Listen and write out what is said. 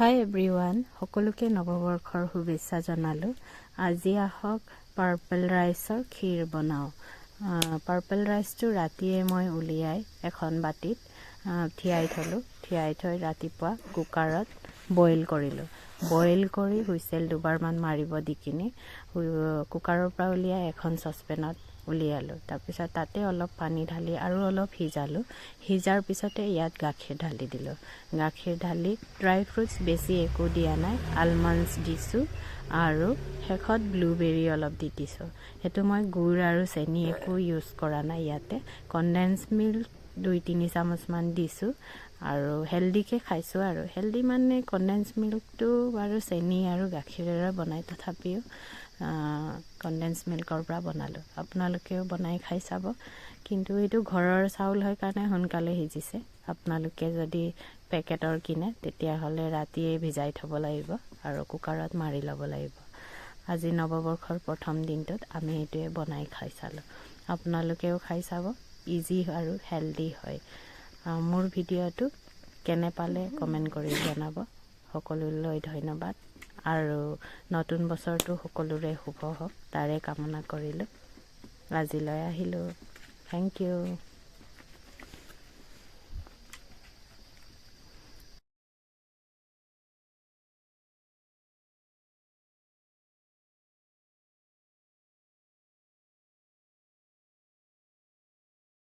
হাই everyone, সকলোকে নৱবৰ্ষৰ শুভেচ্ছা জনালোঁ। আজি আহক পাৰ্পল ৰাইচৰ ক্ষীৰ বনাওঁ। পাৰ্পল ৰাইচটো ৰাতিয়ে মই উলিয়াই এখন বাটিত তিয়াই থলোঁ। তিয়াই থৈ ৰাতিপুৱা কুকাৰত বইল কৰিলোঁ। বইল কৰি হুইচেল দুবাৰমান মাৰিব দি কিনি কুকাৰৰ পৰা উলিয়াই এখন চচপেনত উলিয়ালোঁ। তাৰপিছত তাতে অলপ পানী ঢালি আৰু অলপ সিজালোঁ। সিজাৰ পিছতে ইয়াত গাখীৰ ঢালি দিলোঁ। গাখীৰ ঢালি ড্ৰাই ফ্ৰুটছ বেছি একো দিয়া নাই, আলমণ্ডছ দিছোঁ আৰু শেষত ব্লুবেৰী অলপ দি দিছোঁ। সেইটো মই গুড় আৰু চেনি একো ইউজ কৰা নাই। ইয়াতে কনডেন্স মিল্ক 2-3 চামুচমান দিছোঁ আৰু হেল্ডিকৈ খাইছোঁ। আৰু হেল্ডি মানে কনডেন্স মিল্কটো বাৰু চেনি আৰু গাখীৰেৰে বনাই, তথাপিও কনডেন্স মিল্কৰ পৰা বনালোঁ। আপোনালোকেও বনাই খাই চাব। কিন্তু এইটো ঘৰৰ চাউল হয় কাৰণে সোনকালে সিজিছে। আপোনালোকে যদি পেকেটৰ কিনে তেতিয়াহ'লে ৰাতিয়ে ভিজাই থ'ব লাগিব আৰু কুকাৰত মাৰি ল'ব লাগিব। আজি নৱবৰ্ষৰ প্ৰথম দিনটোত আমি এইটোৱে বনাই খাই চালোঁ। আপোনালোকেও খাই চাব, ইজি আৰু হেল্ডি হয়। মোৰ ভিডিঅ'টো কেনে পালে কমেণ্ট কৰি জনাব। সকলোলৈ ধন্যবাদ আৰু নতুন বছৰটো সকলোৰে শুভ হওক তাৰে কামনা কৰিলোঁ। আজিলৈ আহিলোঁ। Thank U.